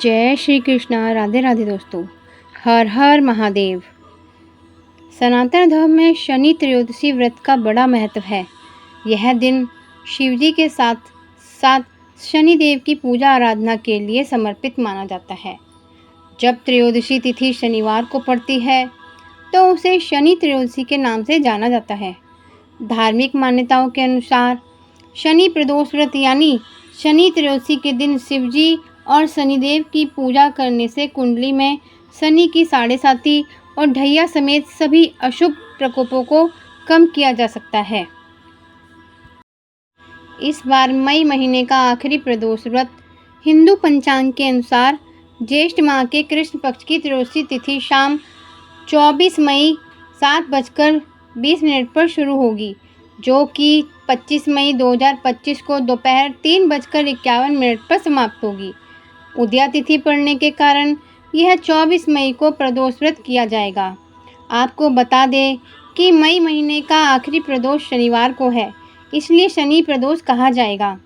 जय श्री कृष्णा। राधे राधे दोस्तों। हर हर महादेव। सनातन धर्म में शनि त्रयोदशी व्रत का बड़ा महत्व है। यह दिन शिवजी के साथ साथ शनिदेव की पूजा आराधना के लिए समर्पित माना जाता है। जब त्रयोदशी तिथि शनिवार को पड़ती है तो उसे शनि त्रयोदशी के नाम से जाना जाता है। धार्मिक मान्यताओं के अनुसार शनि प्रदोष व्रत यानी शनि त्रयोदशी के दिन शिवजी और शनिदेव की पूजा करने से कुंडली में शनि की साढ़ेसाती और ढैया समेत सभी अशुभ प्रकोपों को कम किया जा सकता है। इस बार मई महीने का आखिरी प्रदोष व्रत हिंदू पंचांग के अनुसार ज्येष्ठ माह के कृष्ण पक्ष की त्रयोदशी तिथि शाम 24 मई 7:20 पर शुरू होगी, जो कि 25 मई 2025 को दोपहर 3:51 पर समाप्त होगी। उदया तिथि पड़ने के कारण यह 24 मई को प्रदोष व्रत किया जाएगा। आपको बता दें कि मई महीने का आखिरी प्रदोष शनिवार को है, इसलिए शनि प्रदोष कहा जाएगा।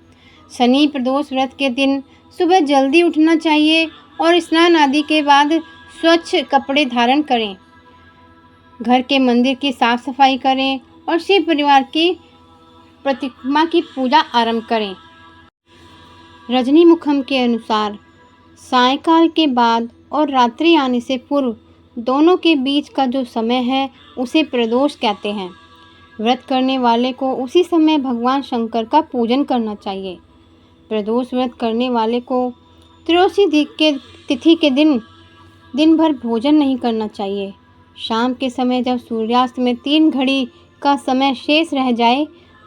शनि प्रदोष व्रत के दिन सुबह जल्दी उठना चाहिए और स्नान आदि के बाद स्वच्छ कपड़े धारण करें, घर के मंदिर की साफ सफाई करें और शिव परिवार की प्रतिमा की पूजा आरंभ करें। रजनी मुखम के अनुसार सायंकाल के बाद और रात्रि आने से पूर्व दोनों के बीच का जो समय है उसे प्रदोष कहते हैं। व्रत करने वाले को उसी समय भगवान शंकर का पूजन करना चाहिए। प्रदोष व्रत करने वाले को त्रयोदशी तिथि के दिन भर भोजन नहीं करना चाहिए। शाम के समय जब सूर्यास्त में 3 घड़ी का समय शेष रह जाए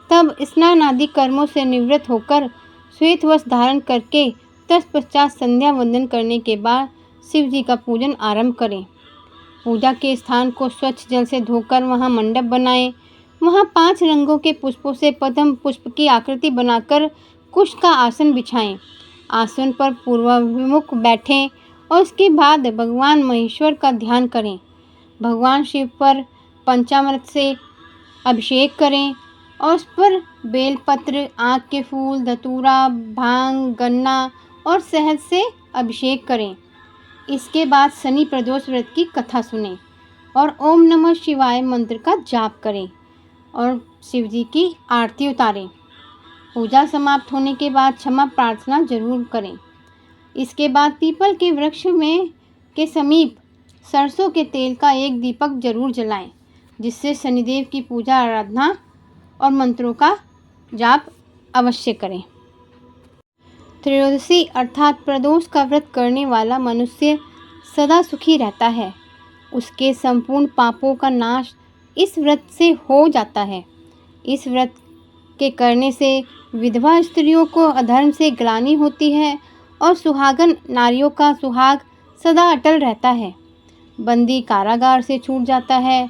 तब स्नान आदि कर्मों से निवृत्त होकर श्वेत वस्त्र धारण करके तत्पश्चात संध्या वंदन करने के बाद शिव जी का पूजन आरंभ करें। पूजा के स्थान को स्वच्छ जल से धोकर वहां मंडप बनाएं। वहां 5 रंगों के पुष्पों से पद्म पुष्प की आकृति बनाकर कुश का आसन बिछाएं। आसन पर पूर्वाभिमुख बैठें और उसके बाद भगवान महेश्वर का ध्यान करें। भगवान शिव पर पंचामृत से अभिषेक करें और उस पर बेलपत्र, आँख के फूल, धतूरा, भांग, गन्ना और शहद से अभिषेक करें। इसके बाद शनि प्रदोष व्रत की कथा सुनें और ओम नमः शिवाय मंत्र का जाप करें और शिव जी की आरती उतारें। पूजा समाप्त होने के बाद क्षमा प्रार्थना जरूर करें। इसके बाद पीपल के वृक्ष के समीप सरसों के तेल का एक दीपक जरूर जलाएं, जिससे शनिदेव की पूजा आराधना और मंत्रों का जाप अवश्य करें। त्रयोदशी अर्थात प्रदोष का व्रत करने वाला मनुष्य सदा सुखी रहता है। उसके संपूर्ण पापों का नाश इस व्रत से हो जाता है। इस व्रत के करने से विधवा स्त्रियों को अधर्म से ग्लानि होती है और सुहागन नारियों का सुहाग सदा अटल रहता है। बंदी कारागार से छूट जाता है।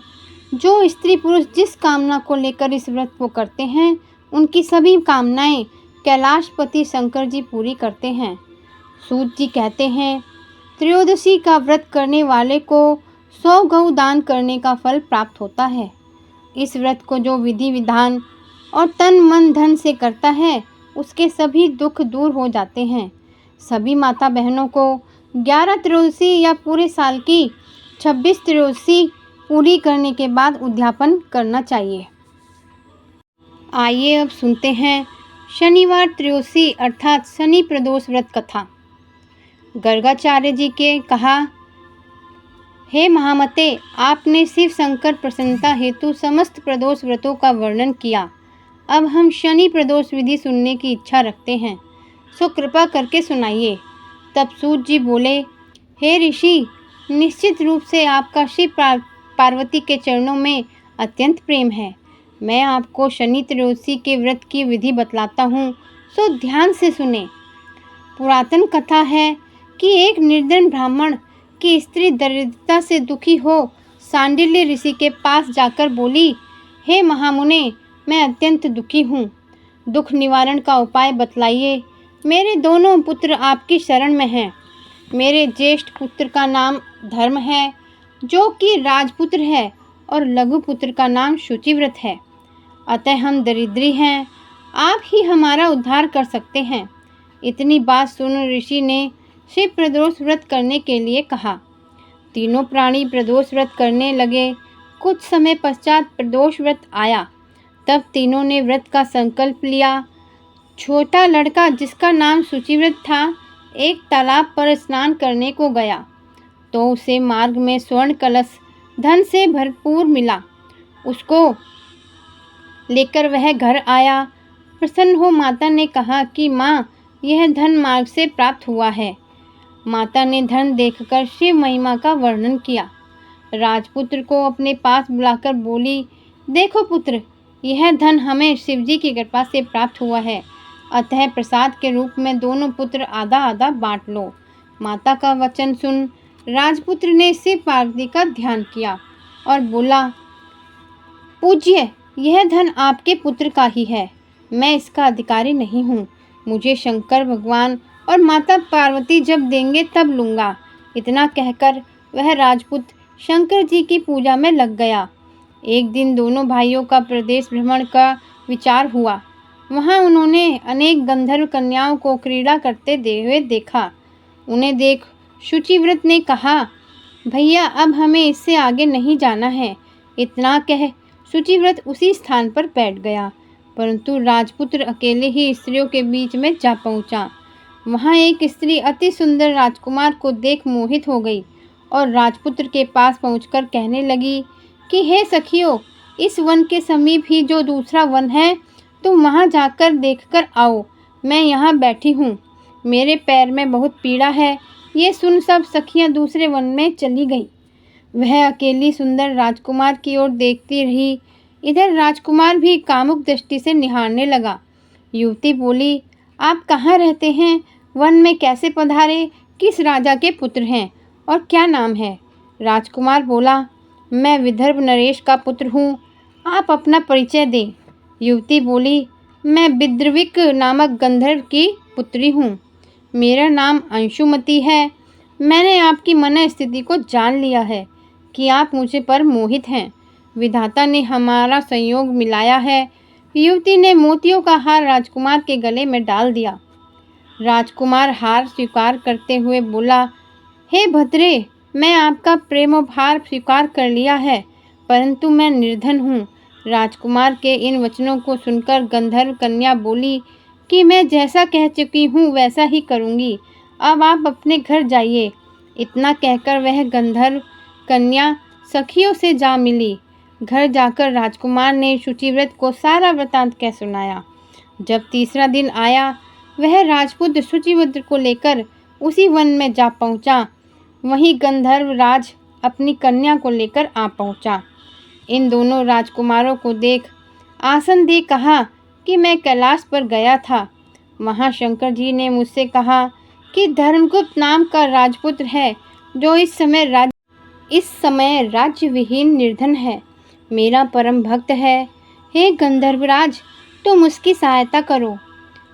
जो स्त्री पुरुष जिस कामना को लेकर इस व्रत को करते हैं उनकी सभी कामनाएं कैलाशपति शंकर जी पूरी करते हैं। सूत जी कहते हैं, त्रयोदशी का व्रत करने वाले को 100 गौ दान करने का फल प्राप्त होता है। इस व्रत को जो विधि विधान और तन मन धन से करता है उसके सभी दुख दूर हो जाते हैं। सभी माता बहनों को 11 त्रयोदशी या पूरे साल की 26 त्रयोदशी पूरी करने के बाद उद्यापन करना चाहिए। आइए अब सुनते हैं शनिवार त्रयोदशी अर्थात शनि प्रदोष व्रत कथा। गर्गाचार्य जी के कहा, हे महामते, आपने शिव शंकर प्रसन्नता हेतु समस्त प्रदोष व्रतों का वर्णन किया। अब हम शनि प्रदोष विधि सुनने की इच्छा रखते हैं, सो कृपा करके सुनाइए। तब सूत जी बोले, हे ऋषि, निश्चित रूप से आपका शिव पार्वती के चरणों में अत्यंत प्रेम है। मैं आपको शनि त्रयोदशी के व्रत की विधि बतलाता हूँ, सो ध्यान से सुने। पुरातन कथा है कि एक निर्धन ब्राह्मण की स्त्री दरिद्रता से दुखी हो सांडिल्य ऋषि के पास जाकर बोली, हे महामुने, मैं अत्यंत दुखी हूँ, दुख निवारण का उपाय बतलाइए। मेरे दोनों पुत्र आपकी शरण में हैं। मेरे ज्येष्ठ पुत्र का नाम धर्म है, जो कि राजपुत्र है, और लघु पुत्र का नाम शुचिव्रत है। अतः हम दरिद्री हैं, आप ही हमारा उद्धार कर सकते हैं। इतनी बात सुन ऋषि ने शिव प्रदोष व्रत करने के लिए कहा। तीनों प्राणी प्रदोष व्रत करने लगे। कुछ समय पश्चात प्रदोष व्रत आया। तब तीनों ने व्रत का संकल्प लिया। छोटा लड़का, जिसका नाम शुचिव्रत था, एक तालाब पर स्नान करने को गया तो उसे मार्ग में स्वर्ण कलश धन से भरपूर मिला। उसको लेकर वह घर आया। प्रसन्न हो माता ने कहा कि माँ, यह धन मार्ग से प्राप्त हुआ है। माता ने धन देखकर शिव महिमा का वर्णन किया। राजपुत्र को अपने पास बुलाकर बोली, देखो पुत्र, यह धन हमें शिवजी की कृपा से प्राप्त हुआ है, अतः प्रसाद के रूप में दोनों पुत्र आधा आधा बांट लो। माता का वचन सुन राजपुत्र ने शिव पार्वती का ध्यान किया और बोला, पूज्य, यह धन आपके पुत्र का ही है, मैं इसका अधिकारी नहीं हूँ। मुझे शंकर भगवान और माता पार्वती जब देंगे तब लूँगा। इतना कहकर वह राजपुत्र शंकर जी की पूजा में लग गया। एक दिन दोनों भाइयों का प्रदेश भ्रमण का विचार हुआ। वहाँ उन्होंने अनेक गंधर्व कन्याओं को क्रीड़ा करते हुए देखा। उन्हें देख शुचिव्रत ने कहा, भैया, अब हमें इससे आगे नहीं जाना है। इतना कह शुचिव्रत उसी स्थान पर बैठ गया, परंतु राजपुत्र अकेले ही स्त्रियों के बीच में जा पहुंचा। वहां एक स्त्री अति सुंदर राजकुमार को देख मोहित हो गई और राजपुत्र के पास पहुंचकर कहने लगी कि हे सखियों, इस वन के समीप ही जो दूसरा वन है, तुम वहां जाकर देखकर आओ। मैं यहाँ बैठी हूँ, मेरे पैर में बहुत पीड़ा है। ये सुन सब सखियाँ दूसरे वन में चली गईं। वह अकेली सुंदर राजकुमार की ओर देखती रही। इधर राजकुमार भी कामुक दृष्टि से निहारने लगा। युवती बोली, आप कहाँ रहते हैं? वन में कैसे पधारे? किस राजा के पुत्र हैं और क्या नाम है? राजकुमार बोला, मैं विदर्भ नरेश का पुत्र हूँ, आप अपना परिचय दें। युवती बोली, मैं विद्रविक नामक गंधर्व की पुत्री हूँ। मेरा नाम अंशुमती है। मैंने आपकी मन स्थिति को जान लिया है कि आप मुझे पर मोहित हैं। विधाता ने हमारा संयोग मिलाया है। युवती ने मोतियों का हार राजकुमार के गले में डाल दिया। राजकुमार हार स्वीकार करते हुए बोला, हे भद्रे, मैं आपका प्रेमोपहार स्वीकार कर लिया है, परंतु मैं निर्धन हूँ। राजकुमार के इन वचनों को सुनकर गंधर्व कन्या बोली कि मैं जैसा कह चुकी हूँ वैसा ही करूँगी, अब आप अपने घर जाइए। इतना कहकर वह गंधर्व कन्या सखियों से जा मिली। घर जाकर राजकुमार ने शुचिव्रत को सारा वृतांत कह सुनाया। जब तीसरा दिन आया, वह राजपुत्र शुचिव्रत को लेकर उसी वन में जा पहुँचा। वहीं गंधर्व राज अपनी कन्या को लेकर आ पहुँचा। इन दोनों राजकुमारों को देख आसन दे कहा कि मैं कैलाश पर गया था। वहाँ शंकर जी ने मुझसे कहा कि धर्मगुप्त नाम का राजपुत्र है जो इस समय राज्य विहीन निर्धन है, मेरा परम भक्त है। हे गंधर्वराज, तुम उसकी सहायता करो।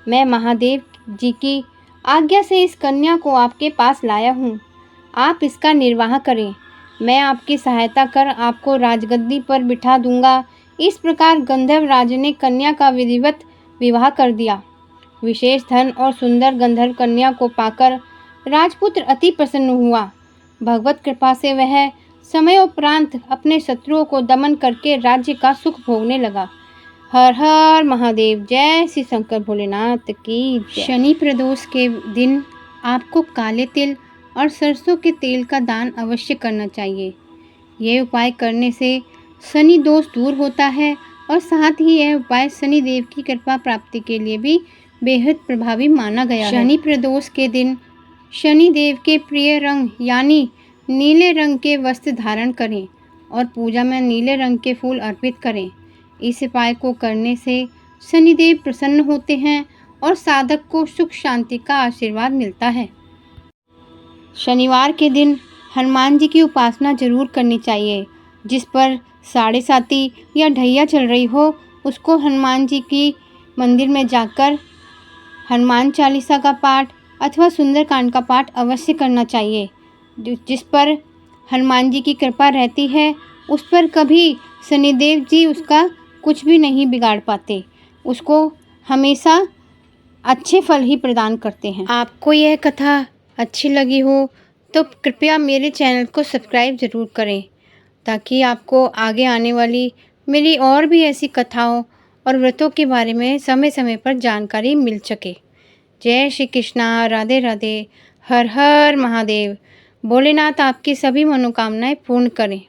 मैं महादेव जी की आज्ञा से इस कन्या को आपके पास लाया हूँ, आप इसका निर्वाह करें। मैं आपकी सहायता कर आपको राजगद्दी पर बिठा दूंगा। इस प्रकार गंधर्व राज ने कन्या का विधिवत विवाह कर दिया। विशेष धन और सुंदर गंधर्व कन्या को पाकर राजपुत्र अति प्रसन्न हुआ। भगवत कृपा से वह समयोपरांत अपने शत्रुओं को दमन करके राज्य का सुख भोगने लगा। हर हर महादेव, जय श्री शंकर भोलेनाथ की जय। शनि प्रदोष के दिन आपको काले तिल और सरसों के तेल का दान अवश्य करना चाहिए। यह उपाय करने से शनि दोष दूर होता है और साथ ही यह उपाय शनि देव की कृपा प्राप्ति के लिए भी बेहद प्रभावी माना गया है। शनि प्रदोष के दिन शनि देव के प्रिय रंग यानी नीले रंग के वस्त्र धारण करें और पूजा में नीले रंग के फूल अर्पित करें। इस उपाय को करने से शनिदेव प्रसन्न होते हैं और साधक को सुख शांति का आशीर्वाद मिलता है। शनिवार के दिन हनुमान जी की उपासना जरूर करनी चाहिए। जिस पर साढ़े साती या ढैया चल रही हो, उसको हनुमान जी की मंदिर में जाकर हनुमान चालीसा का पाठ अथवा सुंदरकांड का पाठ अवश्य करना चाहिए। जिस पर हनुमान जी की कृपा रहती है, उस पर कभी शनिदेव जी उसका कुछ भी नहीं बिगाड़ पाते, उसको हमेशा अच्छे फल ही प्रदान करते हैं। आपको यह कथा अच्छी लगी हो तो कृपया मेरे चैनल को सब्सक्राइब ज़रूर करें, ताकि आपको आगे आने वाली मेरी और भी ऐसी कथाओं और व्रतों के बारे में समय समय पर जानकारी मिल सके। जय श्री कृष्णा, राधे राधे, हर हर महादेव। भोलेनाथ आपकी सभी मनोकामनाएं पूर्ण करें।